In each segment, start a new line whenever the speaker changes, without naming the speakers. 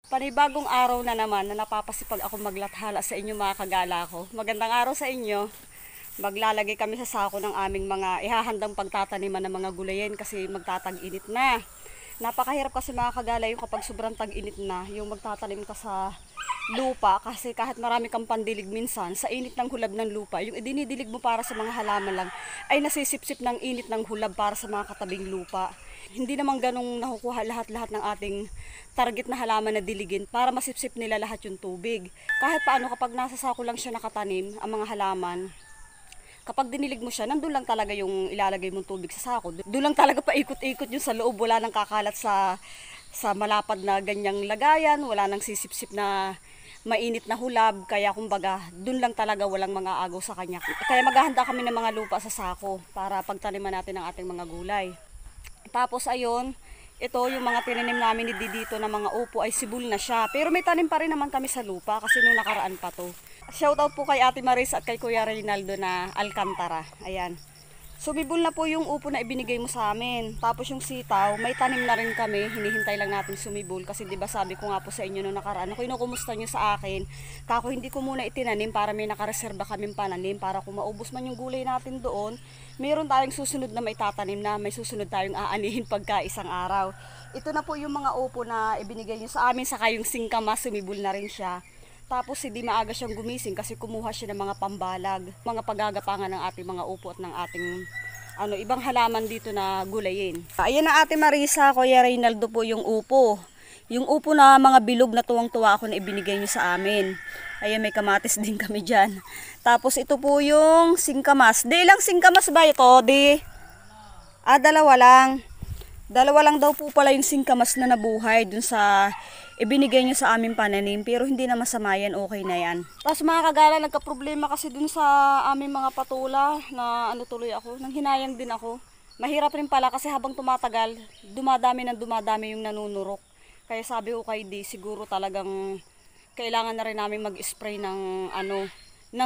Panibagong araw na naman na napapasipag ako maglathala sa inyo mga kagala ko. Magandang araw sa inyo. Maglalagay kami sa sako ng aming mga ihahandang pagtataniman ng mga gulayin kasi magtatag-init na. Napakahirap kasi mga kagala yung kapag sobrang tag-init na, yung magtatanim ka sa lupa kasi kahit marami kang pandilig minsan, sa init ng hulab ng lupa, yung idinidilig mo para sa mga halaman lang, ay nasisipsip ng init ng hulab para sa mga katabing lupa. Hindi naman ganong nakukuha lahat-lahat ng ating target na halaman na diligin para masipsip nila lahat yung tubig. Kahit paano kapag nasa sako lang siya nakatanim, ang mga halaman, kapag dinilig mo siya, nandun lang talaga yung ilalagay mong tubig sa sako. Doon lang talaga paikot-ikot yung sa loob, wala nang kakalat sa malapad na ganyang lagayan, wala nang sisipsip na mainit na hulab, kaya kumbaga doon lang talaga walang mga agaw sa kanya. Kaya maghahanda kami ng mga lupa sa sako para pagtaniman natin ang ating mga gulay. Tapos ayun, ito yung mga tinanim namin ni Didito na mga upo ay sibol na siya. Pero may tanim pa rin naman kami sa lupa kasi nung nakaraan pa to. Shoutout po kay Ate Maris at kay Kuya Reynaldo na Alcantara. Ayan. Sumibol na po yung upo na ibinigay mo sa amin. Tapos yung sitaw, may tanim na rin kami. Hinihintay lang natin sumibol. Kasi diba sabi ko nga po sa inyo nung nakaraan, kung inukumusta nyo sa akin, kako hindi ko muna itinanim para may nakareserba kaming pananim. Para kung maubos man yung gulay natin doon, meron tayong susunod na may tatanim na may susunod tayong aanihin pagka isang araw. Ito na po yung mga upo na ibinigay nyo sa amin. Saka yung singkamas, sumibol na rin siya. Tapos hindi maaga siyang gumising kasi kumuha siya ng mga pambalag, mga paggagapangan ng ating mga upo at ng ating ibang halaman dito na gulayin. Ayan na Ate Marisa, Kuya Reynaldo po yung upo. Yung upo na mga bilog na tuwang-tuwa ako na ibinigay niyo sa amin. Ayan, may kamatis din kami dyan. Tapos ito po yung singkamas. Di ilang singkamas ba ito? Dalawa lang. Dalawa lang daw po pala yung singkamas na nabuhay dun sa ibinigay nyo sa aming pananim. Pero hindi na masama yan, okay na yan. Tapos mga kagala, nagka-problema kasi dun sa aming mga patula na tuloy ako. Nang hinayang din ako. Mahirap rin pala kasi habang tumatagal, dumadami yung nanunurok. Kaya sabi ko kay Di, siguro talagang kailangan na rin namin mag-spray ng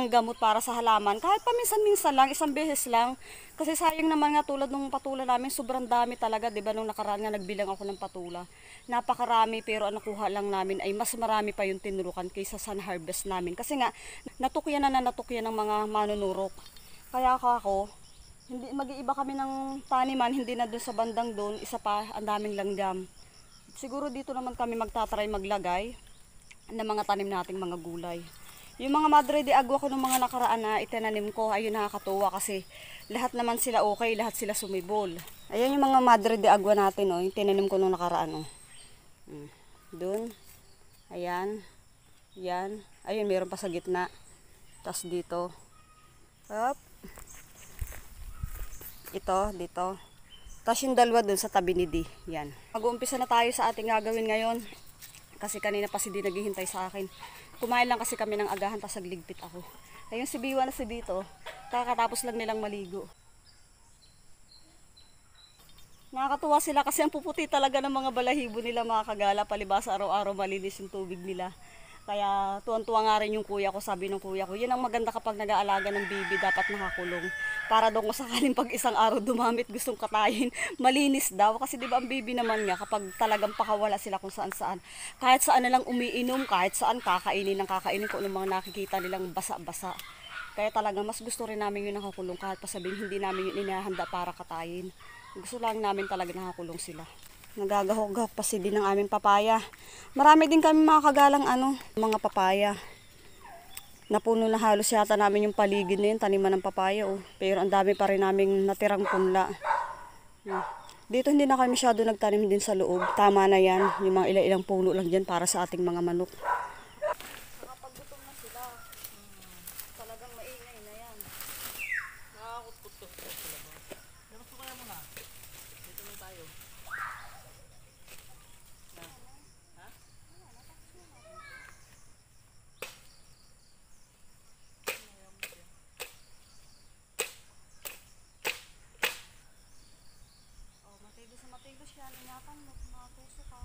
gamot para sa halaman. Kahit paminsan-minsan lang, isang beses lang. Kasi sayang naman nga tulad ng patula namin, sobrang dami talaga. Diba nung nakaraan nga nagbilang ako ng patula. Napakarami pero ang nakuha lang namin ay mas marami pa yung tinurukan kaysa sa harvest namin. Kasi nga, natukyan ng mga manunurok. Kaya ako, hindi, mag-iiba kami ng taniman, hindi na doon sa bandang doon, isa pa, ang daming langgam. Siguro dito naman kami magtatry maglagay ng mga tanim nating mga gulay. Yung mga madre de agua ko ng mga nakaraan na itinanim ko, ayun nakakatuwa kasi lahat naman sila okay, lahat sila sumibol. Ayan yung mga madre de agua natin, yung tinanim ko nung nakaraan. Doon, ayan, yan, ayun meron pa sa gitna. Tapos dito, up. Ito, dito. Tapos yung dalawa doon sa tabi ni Di, yan. Mag-uumpisa na tayo sa ating gagawin ngayon. Kasi kanina pa si Di naghihintay sa akin. Kumain lang kasi kami ng agahan, tapos nagligpit ako. Ayun si Biwa na si Bito, kakatapos lang nilang maligo. Nakakatuwa sila kasi ang puputi talaga ng mga balahibo nila mga kagala, palibasa araw-araw malinis yung tubig nila. Kaya tuwan-tuwa nga rin yung kuya ko, sabi ng kuya ko, yan ang maganda kapag nag-aalaga ng baby, dapat nakakulong. Para daw kung sakaling pag isang araw dumamit gustong katayin, malinis daw. Kasi diba ang baby naman nga, kapag talagang pakawala sila kung saan-saan, kahit saan na lang umiinom, kahit saan kakainin kung anong mga nakikita nilang basa-basa. Kaya talaga mas gusto rin namin yung nakakulong kahit pa sabihin hindi namin yung inahanda para katayin. Gusto lang namin talaga nakakulong sila. Nagagahog-gahog pa si Di ng aming papaya. Marami din kami mga kagalang mga papaya. Napuno na halos yata namin yung paligid na yun, taniman ng papaya. Pero ang dami pa rin naming natirang punla. Dito hindi na kami masyado nagtanim din sa loob. Tama na yan, yung mga ilang puno lang dyan para sa ating mga manok. Nakapaggutom na sila. Talagang maingay na yan. Nakakutkutok sila ba? Pero sumaya mo na. Dito lang tayo. Matigos yan, ingatan mo, matusok ka.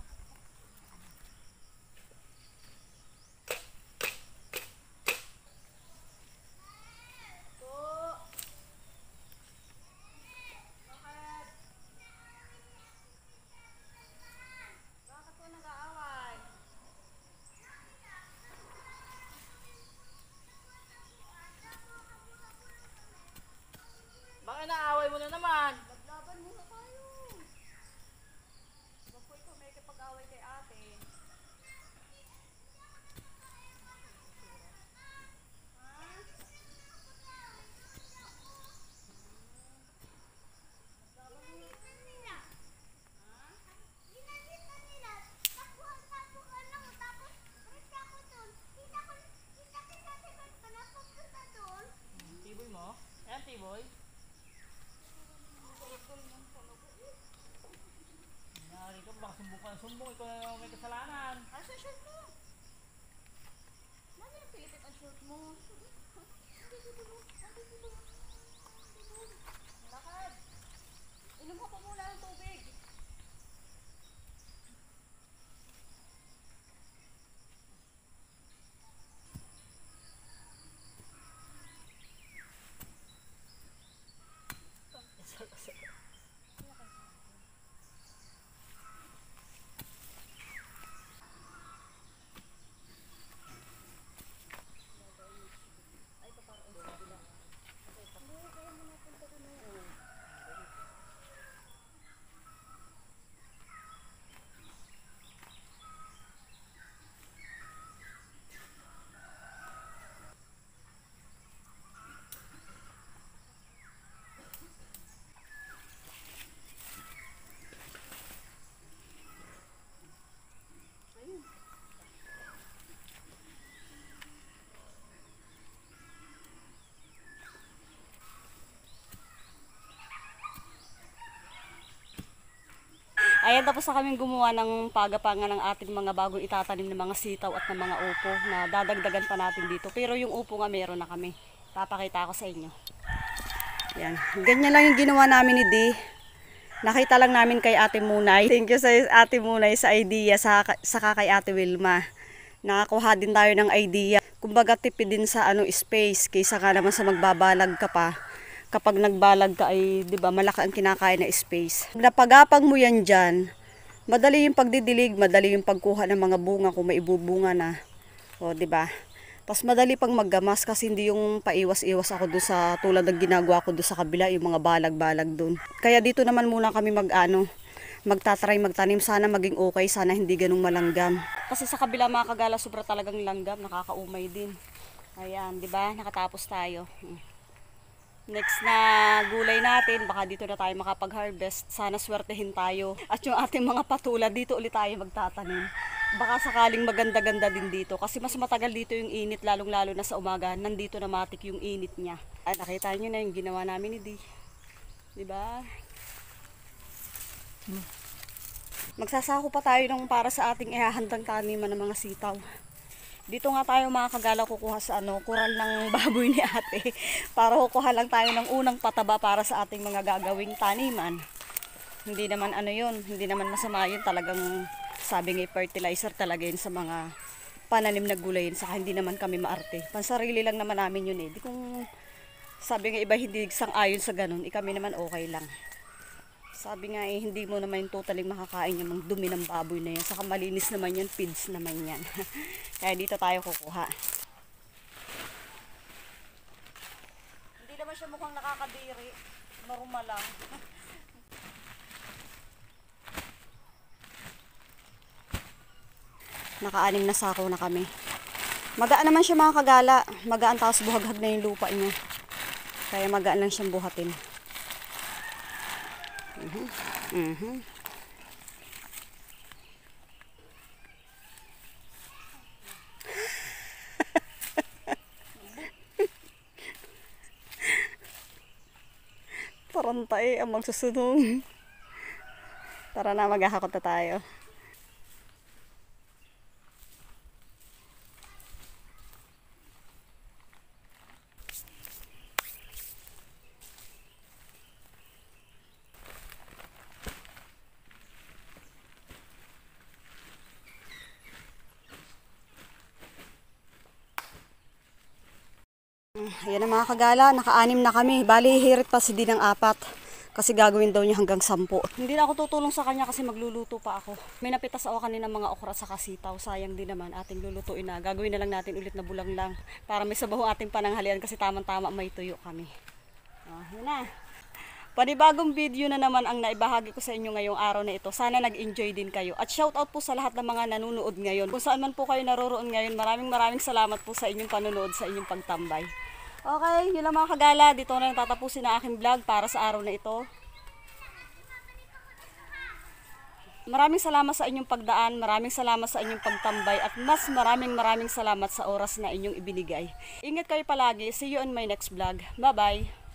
Lakad. Inom ka pa muna ng tubig. Ayan, tapos na kaming gumawa ng pagapangan ng ating mga bagong itatanim ng mga sitaw at ng mga upo na dadagdagan pa natin dito. Pero yung upo nga meron na kami. Papakita ko sa inyo. Yan. Ganyan lang yung ginawa namin ni Di. Nakita lang namin kay Ate Munay. Thank you sa Ate Munay sa idea, saka kay Ate Wilma. Nakakuha din tayo ng idea. Kumbaga tipid din sa space kaysa ka naman sa magbabalag ka pa. Kapag nagbalag ka ay, 'di ba, malaki ang kinakain na space. Pag napagapang mo yan diyan, madali yung pagdidilig, madali yung pagkuha ng mga bunga kung may ibubunga na. O, 'di ba? Tapos madali pang maggamas kasi hindi yung paiwas-iwas ako doon sa tulad ng ginagawa ko doon sa kabila, yung mga balag-balag doon. Kaya dito naman muna kami magtatry magtanim, sana maging okay, sana hindi ganung malanggam. Kasi sa kabila mga kagala, sobra talagang langgam, nakakaumay din. Ayan, 'di ba? Nakatapos tayo. Next na gulay natin, baka dito na tayo makapag-harvest. Sana swertehin tayo. At yung ating mga patula, dito ulit tayo magtatanim. Baka sakaling maganda-ganda din dito. Kasi mas matagal dito yung init, lalong-lalo na sa umaga. Nandito na matik yung init niya. At nakita nyo na yung ginawa namin ni Di. Diba? Magsasako pa tayo ng para sa ating ihahandang taniman ng mga sitaw. Dito nga tayo mga kagala kukuha sa kural ng baboy ni ate. Para kukuha lang tayo ng unang pataba para sa ating mga gagawing taniman. Hindi naman hindi naman masama yun. Talagang sabi nga fertilizer talaga yun sa mga pananim na gulay. Saka hindi naman kami maarte. Pansarili lang naman namin yun eh. Di kung sabi nga iba hindi sang-ayon sa ganun, kami naman okay lang. Sabi nga hindi mo naman totally makakain yung dumi ng baboy na yan. Saka malinis naman yan, feeds naman yan. Kaya dito tayo kukuha. Hindi naman siya mukhang nakakadiri. Normal lang. Naka-anim na sako na kami. Magaan naman siya mga kagala. Magaan, tapos buhaghag na yung lupa niya. Kaya magaan lang siyang buhatin. Tarantay ang magsusunong. Tara na, maghahakot na tayo. Ayan na mga kagala, naka-anim na kami. Bali, hirit pa si Di ng 4. Kasi gagawin daw niya hanggang 10. Hindi na ako tutulong sa kanya kasi magluluto pa ako. May napitas ako kanina mga okra sa kasitaw. Sayang din naman, ating lulutuin na. Gagawin na lang natin ulit na bulang lang. Para may sabaw ating pananghalian kasi tamang-tama may tuyo kami. Yun na. Panibagong video na naman ang naibahagi ko sa inyo ngayong araw na ito. Sana nag-enjoy din kayo. At shoutout po sa lahat ng mga nanonood ngayon. Kung saan man po kayo naroroon ngayon, maraming salamat po sa inyong panonood, sa inyong pagtambay. Okay, yun lang mga kagala. Dito na yung tatapusin ang aking vlog para sa araw na ito. Maraming salamat sa inyong pagdaan, maraming salamat sa inyong pagtambay, at mas maraming salamat sa oras na inyong ibinigay. Ingat kayo palagi. See you on my next vlog. Bye-bye!